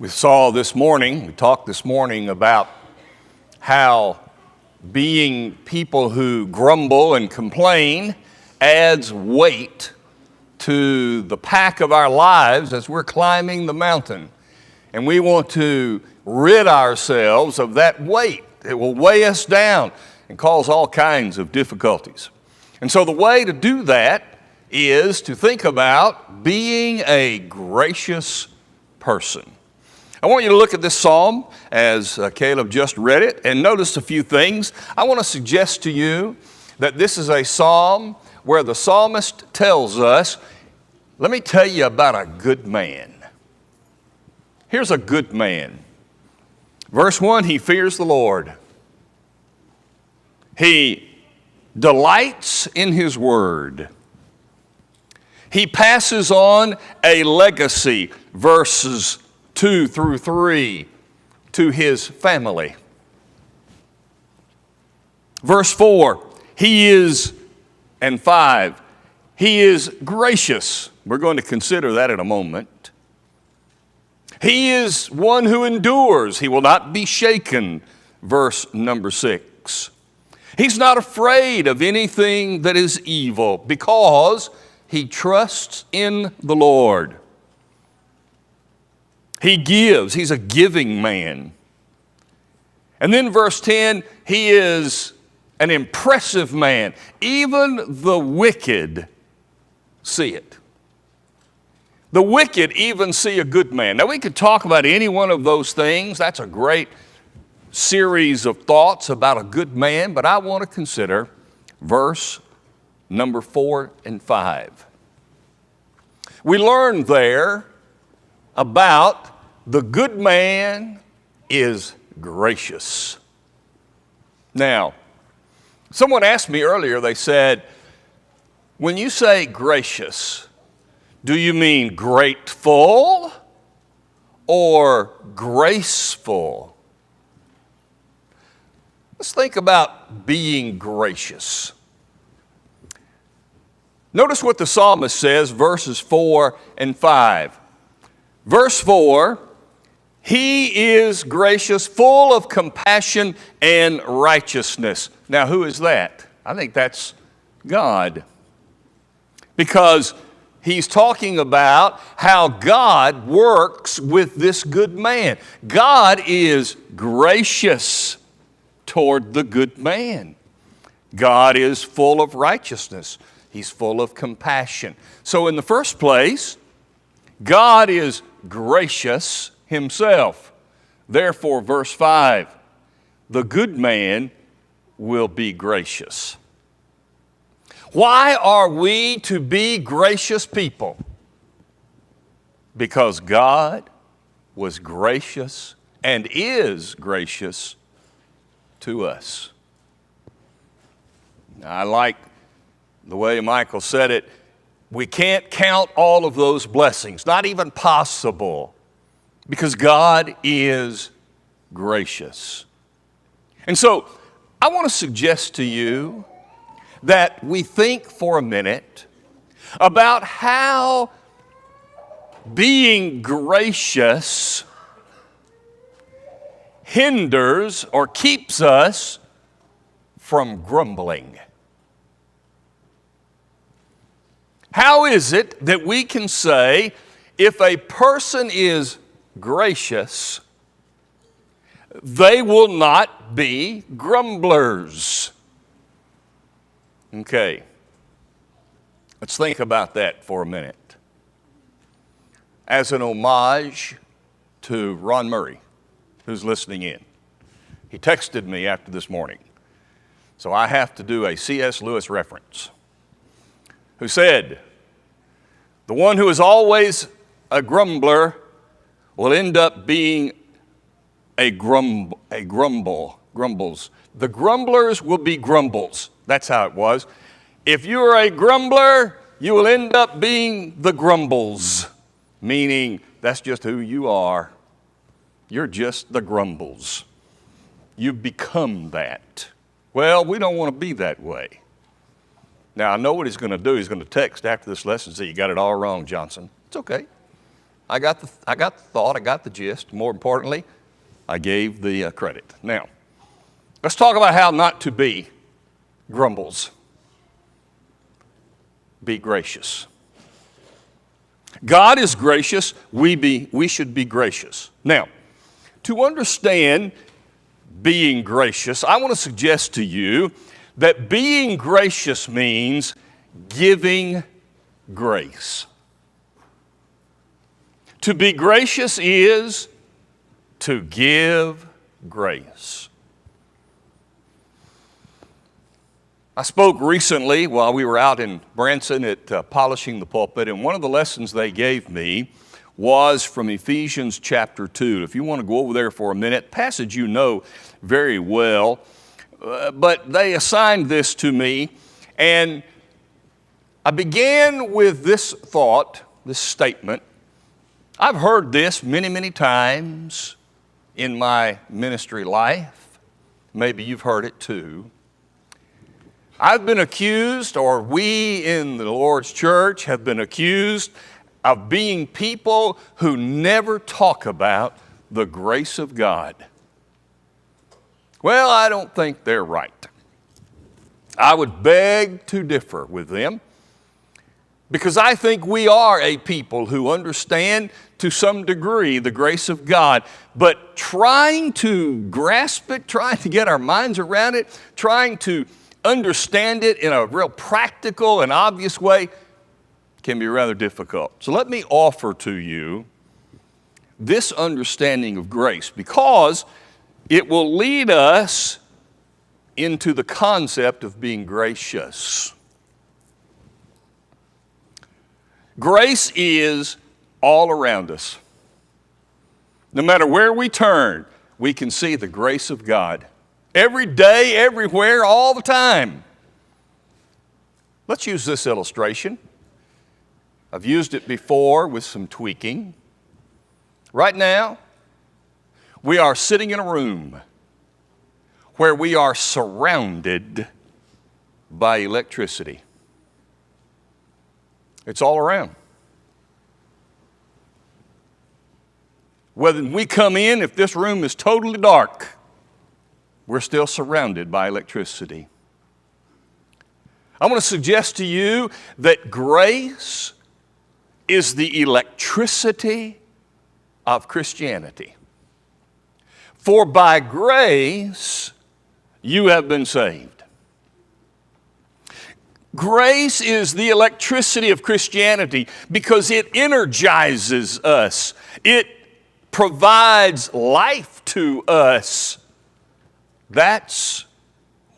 We talked this morning about how being people who grumble and complain adds weight to the pack of our lives as we're climbing the mountain. And we want to rid ourselves of that weight. It will weigh us down and cause all kinds of difficulties. And so the way to do that is to think about being a gracious person. I want you to look at this psalm as Caleb just read it and notice a few things. I want to suggest to you that this is a psalm where the psalmist tells us, let me tell you about a good man. Here's a good man. Verse 1, he fears the Lord. He delights in His word. He passes on a legacy, verses 2 through 3, to his family. Verse 4, and 5, he is gracious. We're going to consider that in a moment. He is one who endures. He will not be shaken, verse number 6. He's not afraid of anything that is evil because he trusts in the Lord. He gives. He's a giving man. And then verse 10, he is an impressive man. Even the wicked see it. The wicked even see a good man. Now, we could talk about any one of those things. That's a great series of thoughts about a good man, but I want to consider verse number 4 and 5. We learn there about the good man is gracious. Now, someone asked me earlier, they said, when you say gracious, do you mean grateful or graceful? Let's think about being gracious. Notice what the psalmist says, verses 4 and 5. Verse 4, he is gracious, full of compassion and righteousness. Now, who is that? I think that's God. Because he's talking about how God works with this good man. God is gracious toward the good man. God is full of righteousness. He's full of compassion. So in the first place, God is gracious himself. Therefore, verse 5, the good man will be gracious. Why are we to be gracious people? Because God was gracious and is gracious to us. I like the way Michael said it. We can't count all of those blessings, not even possible, because God is gracious. And so I want to suggest to you that we think for a minute about how being gracious hinders or keeps us from grumbling. How is it that we can say if a person is gracious, they will not be grumblers? Okay, let's think about that for a minute. As an homage to Ron Murray, who's listening in. He texted me after this morning, so I have to do a C.S. Lewis reference, who said, the one who is always a grumbler will end up being grumbles. The grumblers will be grumbles. That's how it was. If you're a grumbler, you will end up being the grumbles, meaning that's just who you are. You're just the grumbles. You become that. Well, we don't want to be that way. Now, I know what he's going to do. He's going to text after this lesson and say, you got it all wrong, Johnson. It's okay. I got the thought, I got the gist. More importantly, I gave the credit. Now, let's talk about how not to be grumbles. Be gracious. God is gracious, we should be gracious. Now, to understand being gracious, I want to suggest to you that being gracious means giving grace. To be gracious is to give grace. I spoke recently while we were out in Branson at polishing the pulpit, and one of the lessons they gave me was from Ephesians chapter 2. If you want to go over there for a minute, passage you know very well, but they assigned this to me, and I began with this thought, this statement. I've heard this many, many times in my ministry life. Maybe you've heard it too. I've been accused, or we in the Lord's church have been accused of being people who never talk about the grace of God. Well, I don't think they're right. I would beg to differ with them, because I think we are a people who understand to some degree the grace of God, but trying to grasp it, trying to get our minds around it, trying to understand it in a real practical and obvious way can be rather difficult. So let me offer to you this understanding of grace, because it will lead us into the concept of being gracious. Grace is all around us. No matter where we turn, we can see the grace of God. Every day, everywhere, all the time. Let's use this illustration. I've used it before with some tweaking. Right now, we are sitting in a room where we are surrounded by electricity. It's all around. Whether we come in, if this room is totally dark, we're still surrounded by electricity. I want to suggest to you that grace is the electricity of Christianity. For by grace you have been saved. Grace is the electricity of Christianity because it energizes us. It provides life to us. That's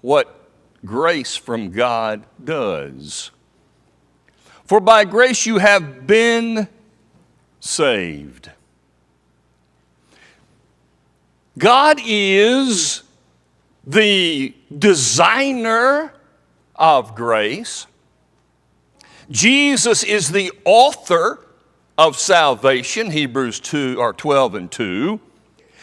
what grace from God does. For by grace you have been saved. God is the designer of grace. Jesus is the author of salvation, Hebrews 12 and 2.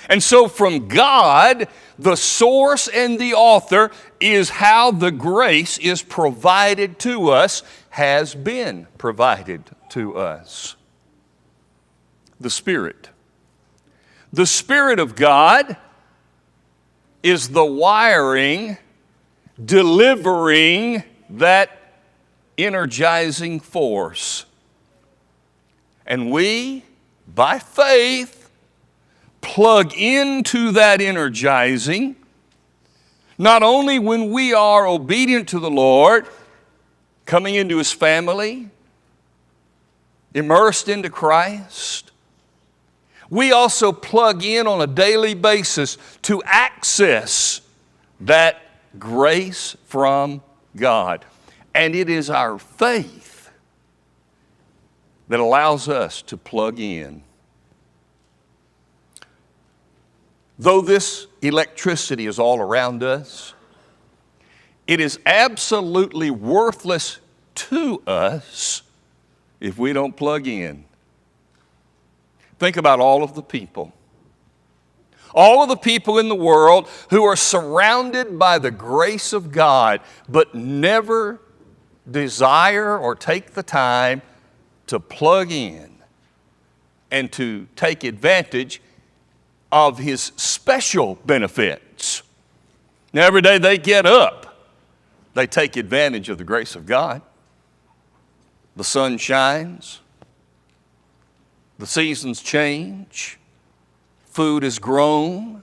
And so from God, the source and the author is how the grace is provided to us, has been provided to us. The Spirit. The Spirit of God is the wiring, delivering that energizing force. And we, by faith, plug into that energizing, not only when we are obedient to the Lord, coming into His family, immersed into Christ, we also plug in on a daily basis to access that grace from God. And it is our faith that allows us to plug in. Though this electricity is all around us, it is absolutely worthless to us if we don't plug in. Think about all of the people in the world who are surrounded by the grace of God, but never desire or take the time to plug in and to take advantage of His special benefits. Now, every day they get up, they take advantage of the grace of God. The sun shines, the seasons change, food is grown.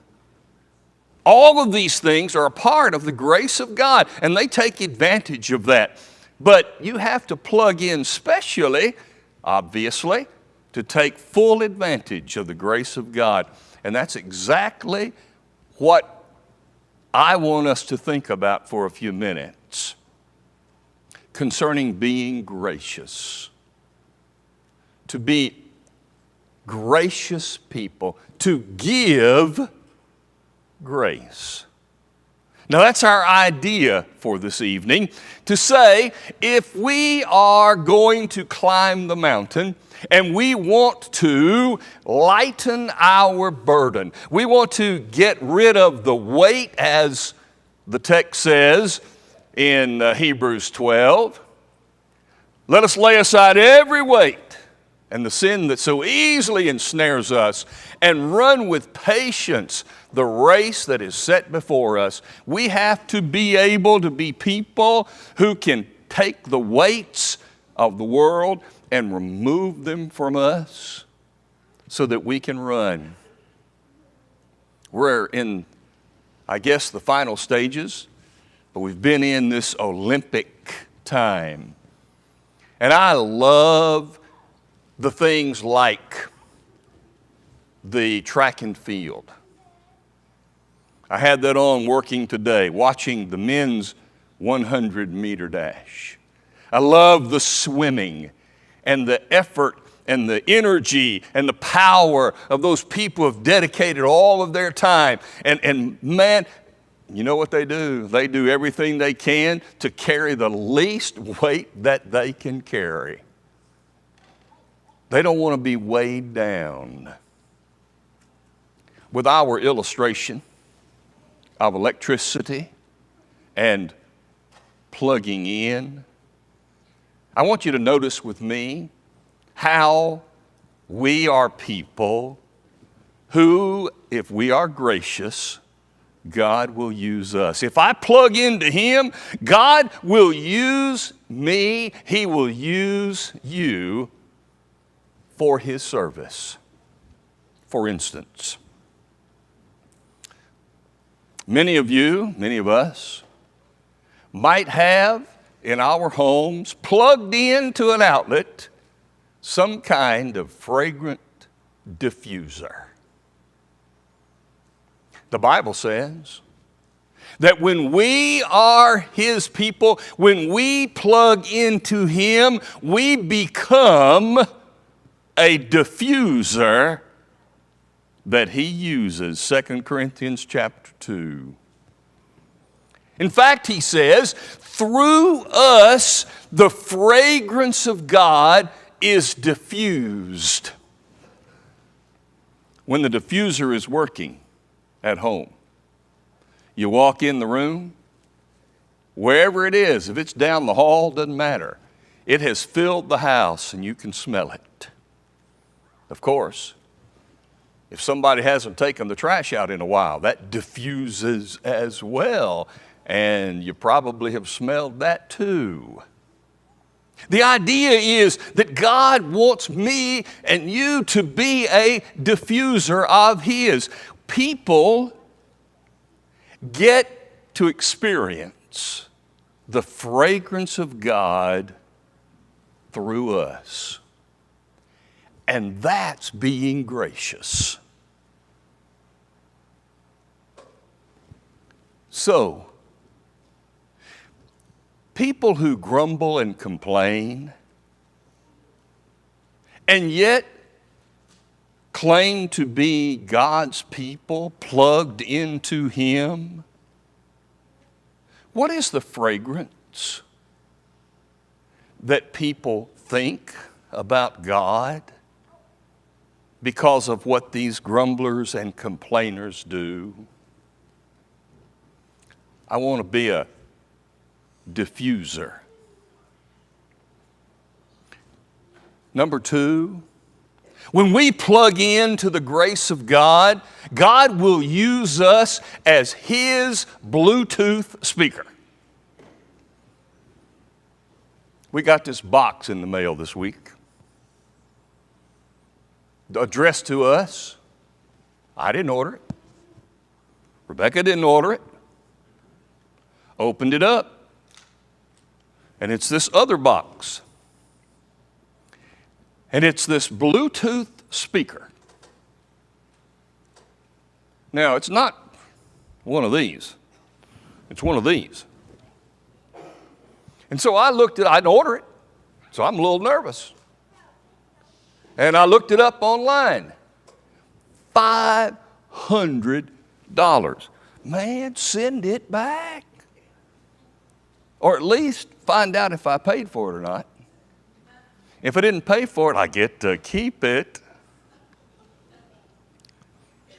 All of these things are a part of the grace of God, and they take advantage of that. But you have to plug in specially, obviously, to take full advantage of the grace of God. And that's exactly what I want us to think about for a few minutes concerning being gracious. To be gracious people, to give grace. Now that's our idea for this evening, to say if we are going to climb the mountain and we want to lighten our burden, we want to get rid of the weight, as the text says in Hebrews 12, let us lay aside every weight and the sin that so easily ensnares us, and run with patience the race that is set before us. We have to be able to be people who can take the weights of the world and remove them from us so that we can run. We're in, I guess, the final stages, but we've been in this Olympic time. And I love the things like the track and field. I had that on working today, watching the men's 100-meter dash. I love the swimming and the effort and the energy and the power of those people who have dedicated all of their time. And man, you know what they do? They do everything they can to carry the least weight that they can carry. They don't want to be weighed down. With our illustration of electricity and plugging in, I want you to notice with me how we are people who, if we are gracious, God will use us. If I plug into Him, God will use me. He will use you for His service. For instance, many of you, many of us, might have in our homes plugged into an outlet some kind of fragrant diffuser. The Bible says that when we are His people, when we plug into Him, we become a diffuser that He uses. 2 Corinthians chapter 2. In fact, he says, through us the fragrance of God is diffused. When the diffuser is working at home, you walk in the room, wherever it is, if it's down the hall, doesn't matter. It has filled the house and you can smell it. Of course, if somebody hasn't taken the trash out in a while, that diffuses as well, and you probably have smelled that too. The idea is that God wants me and you to be a diffuser of His. People get to experience the fragrance of God through us. And that's being gracious. So, people who grumble and complain and yet claim to be God's people plugged into Him, what is the fragrance that people think about God because of what these grumblers and complainers do? I want to be a diffuser. Number two, When we plug into the grace of God, God will use us as His Bluetooth speaker. We got this box in the mail this week, addressed to us. I didn't order it. Rebecca didn't order it. Opened it up, and it's this other box. And it's this Bluetooth speaker. Now, it's not one of these. It's one of these. And so I looked at it. I didn't order it, so I'm a little nervous. And I looked it up online. $500. Man, send it back. Or at least find out if I paid for it or not. If I didn't pay for it, I get to keep it.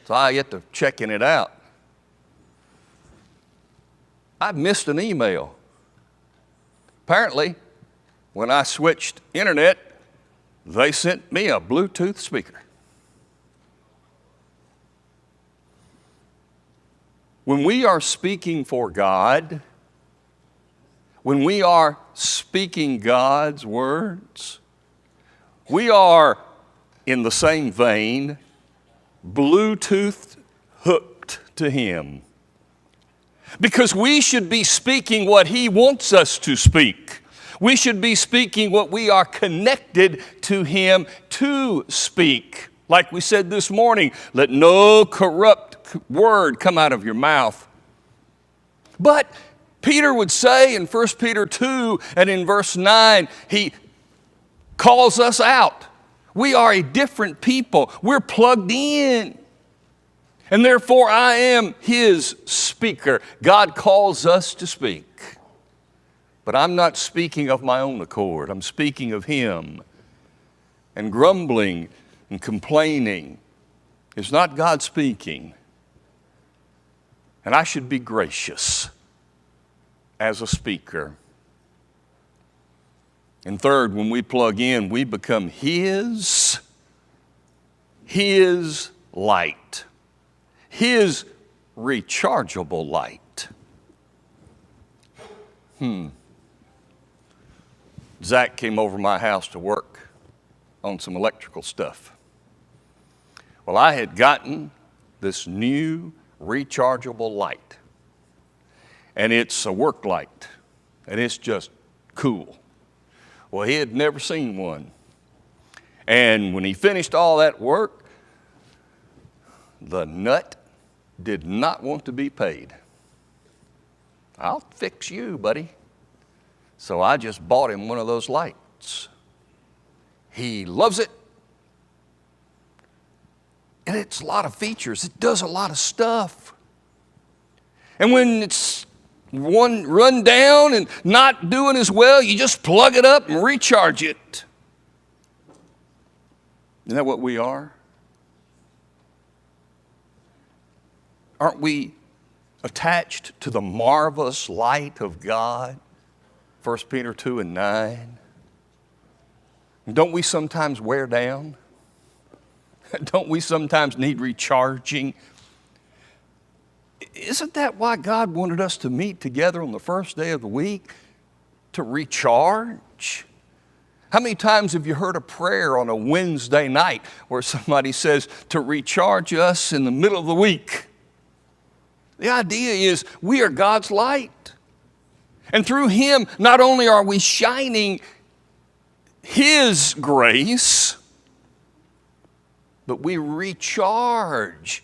So I get to checking it out. I missed an email. Apparently, when I switched internet, they sent me a Bluetooth speaker. When we are speaking for God, when we are speaking God's words, we are, in the same vein, Bluetooth hooked to Him. Because we should be speaking what He wants us to speak. We should be speaking what we are connected to Him to speak. Like we said this morning, let no corrupt word come out of your mouth. But Peter would say in 1 Peter 2 and in verse 9, he calls us out. We are a different people. We're plugged in. And therefore I am His speaker. God calls us to speak. But I'm not speaking of my own accord. I'm speaking of Him. And grumbling and complaining is not God speaking. And I should be gracious as a speaker. And third, when we plug in, we become His light. His rechargeable light. Zach came over my house to work on some electrical stuff. Well, I had gotten this new rechargeable light. And it's a work light. And it's just cool. Well, he had never seen one. And when he finished all that work, the nut did not want to be paid. I'll fix you, buddy. So I just bought him one of those lights. He loves it. And it's a lot of features. It does a lot of stuff. And when it's run down and not doing as well, you just plug it up and recharge it. Isn't that what we are? Aren't we attached to the marvelous light of God? 1 Peter 2 and 9. Don't we sometimes wear down? Don't we sometimes need recharging? Isn't that why God wanted us to meet together on the first day of the week? To recharge? How many times have you heard a prayer on a Wednesday night where somebody says to recharge us in the middle of the week? The idea is we are God's light. And through Him, not only are we shining His grace, but we recharge,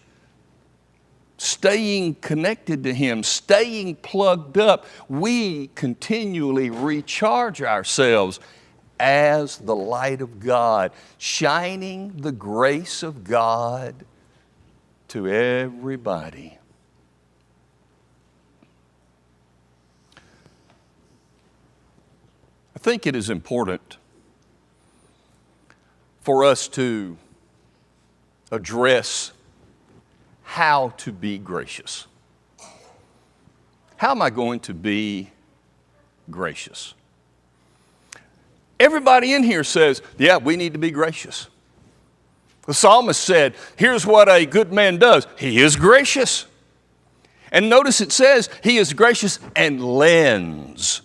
staying connected to Him, staying plugged up. We continually recharge ourselves as the light of God, shining the grace of God to everybody. I think it is important for us to address how to be gracious. How am I going to be gracious? Everybody in here says, yeah, we need to be gracious. The psalmist said, here's what a good man does. He is gracious. And notice it says he is gracious and lends.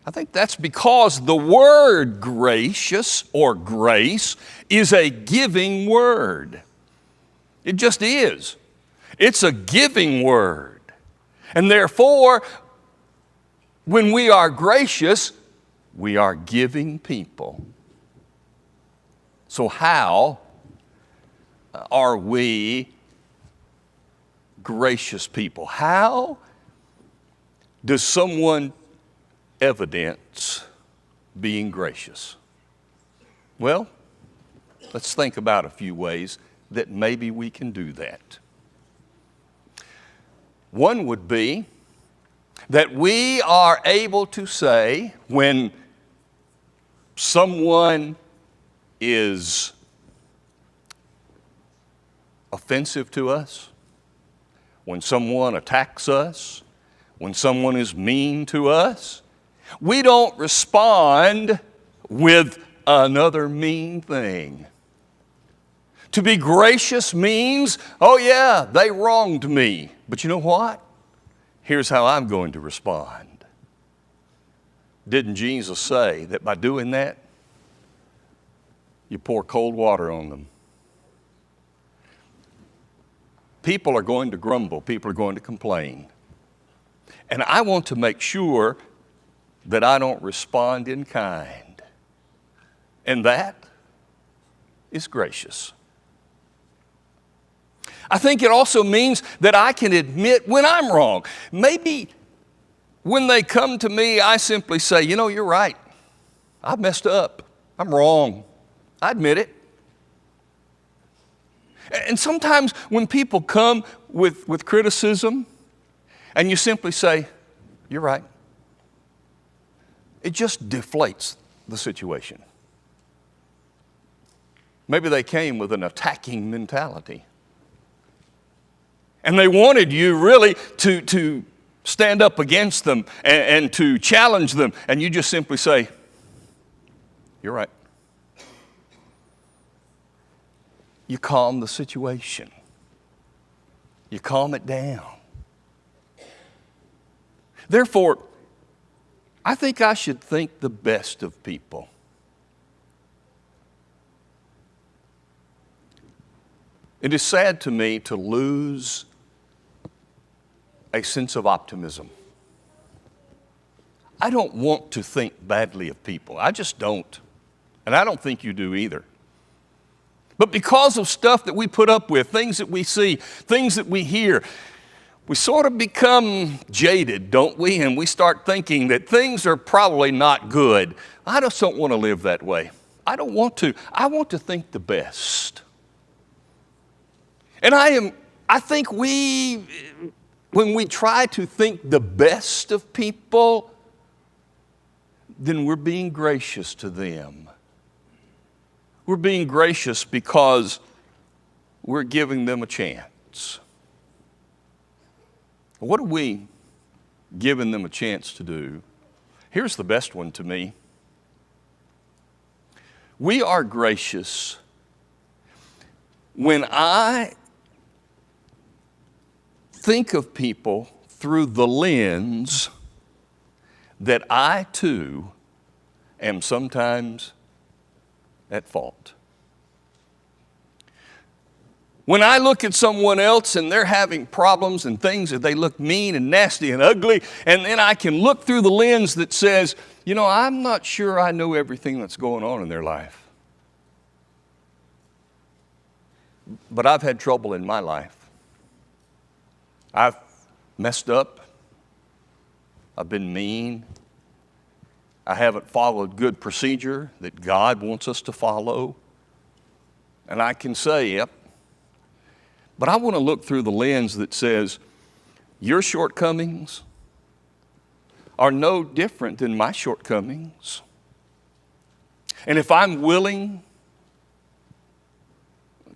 I think that's because the word gracious or grace is a giving word. It just is. It's a giving word. And therefore, when we are gracious, we are giving people. So how are we gracious people? How does someone evidence being gracious? Well, let's think about a few ways that maybe we can do that. One would be that we are able to say when someone is offensive to us, when someone attacks us, when someone is mean to us, we don't respond with another mean thing. To be gracious means, oh yeah, they wronged me. But you know what? Here's how I'm going to respond. Didn't Jesus say that by doing that, you pour cold water on them? People are going to grumble. People are going to complain. And I want to make sure that I don't respond in kind. And that is gracious. I think it also means that I can admit when I'm wrong. Maybe when they come to me, I simply say, you know, you're right. I messed up. I'm wrong. I admit it. And sometimes when people come with criticism and you simply say, you're right, it just deflates the situation. Maybe they came with an attacking mentality. And they wanted you really to stand up against them and to challenge them. And you just simply say, you're right. You calm the situation. You calm it down. Therefore, I think I should think the best of people. It is sad to me to lose a sense of optimism. I don't want to think badly of people. I just don't. And I don't think you do either. But because of stuff that we put up with, things that we see, things that we hear, we sort of become jaded, don't we? And we start thinking that things are probably not good. I just don't want to live that way. I don't want to. I want to think the best. And I think when we try to think the best of people, then we're being gracious to them. We're being gracious because we're giving them a chance. What are we giving them a chance to do? Here's the best one to me. We are gracious when I think of people through the lens that I too am sometimes at fault. When I look at someone else and they're having problems and things that they look mean and nasty and ugly, and then I can look through the lens that says, you know, I'm not sure I know everything that's going on in their life. But I've had trouble in my life. I've messed up. I've been mean. I haven't followed good procedure that God wants us to follow. And I can say, yep. But I want to look through the lens that says, your shortcomings are no different than my shortcomings. And if I'm willing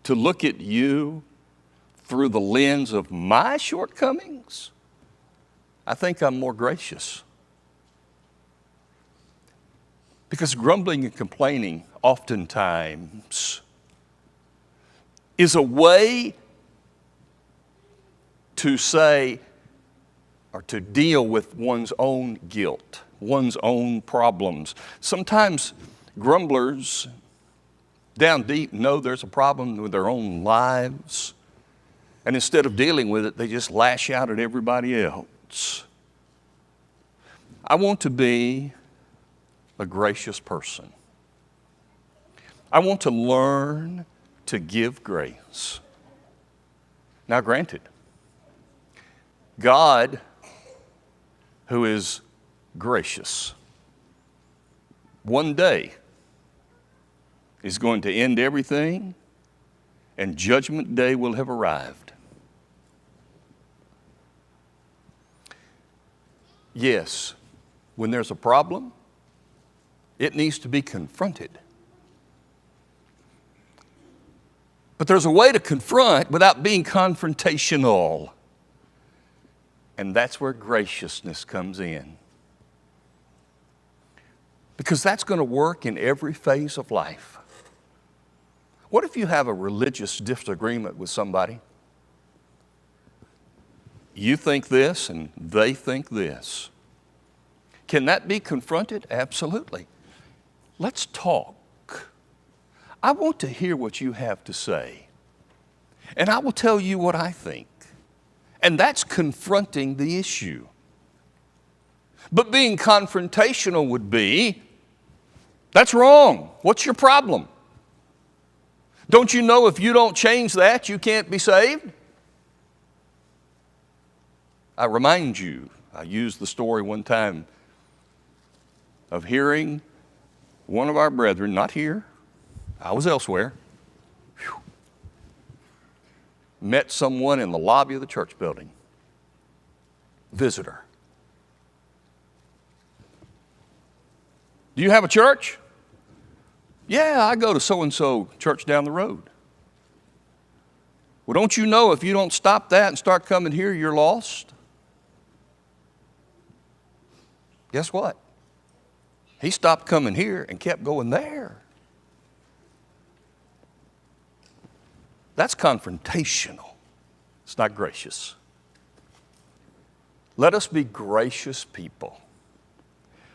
to look at you through the lens of my shortcomings, I think I'm more gracious. Because grumbling and complaining oftentimes is a way to say or to deal with one's own guilt, one's own problems. Sometimes grumblers down deep know there's a problem with their own lives, and instead of dealing with it, they just lash out at everybody else. I want to be a gracious person. I want to learn to give grace. Now, granted, God, who is gracious, one day is going to end everything, and Judgment Day will have arrived. Yes, when there's a problem, it needs to be confronted. But there's a way to confront without being confrontational. And that's where graciousness comes in. Because that's going to work in every phase of life. What if you have a religious disagreement with somebody? You think this and they think this. Can that be confronted? Absolutely. Let's talk. I want to hear what you have to say. And I will tell you what I think. And that's confronting the issue. But being confrontational would be, that's wrong. What's your problem? Don't you know if you don't change that, you can't be saved? I remind you, I used the story one time of hearing one of our brethren, not here, I was elsewhere, met someone in the lobby of the church building, visitor. Do you have a church? Yeah, I go to so-and-so church down the road. Well, don't you know if you don't stop that and start coming here, you're lost? Guess what? He stopped coming here and kept going there. That's confrontational. It's not gracious. Let us be gracious people.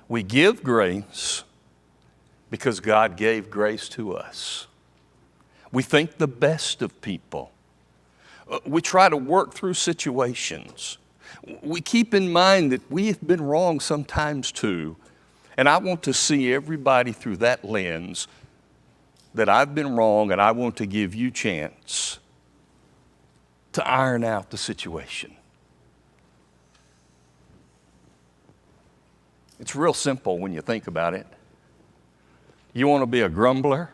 We give grace because God gave grace to us. We think the best of people. We try to work through situations. We keep in mind that we have been wrong sometimes too. And I want to see everybody through that lens, that I've been wrong, and I want to give you a chance to iron out the situation. It's real simple when you think about it. You want to be a grumbler,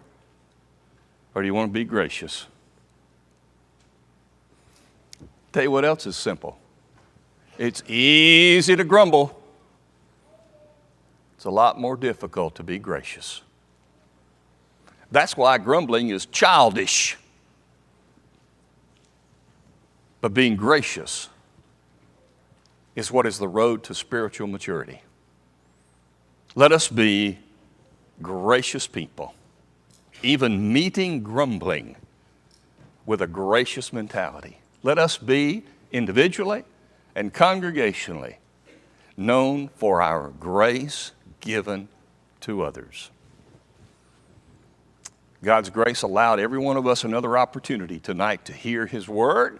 or do you want to be gracious? Tell you what else is simple. It's easy to grumble. It's a lot more difficult to be gracious. That's why grumbling is childish. But being gracious is what is the road to spiritual maturity. Let us be gracious people, even meeting grumbling with a gracious mentality. Let us be individually and congregationally known for our grace given to others. God's grace allowed every one of us another opportunity tonight to hear His Word,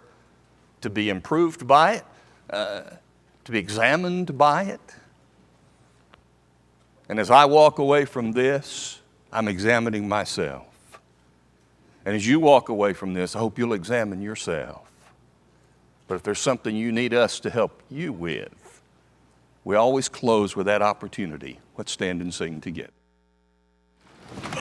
to be improved by it, to be examined by it. And as I walk away from this, I'm examining myself. And as you walk away from this, I hope you'll examine yourself. But if there's something you need us to help you with, we always close with that opportunity. Let's stand and sing together.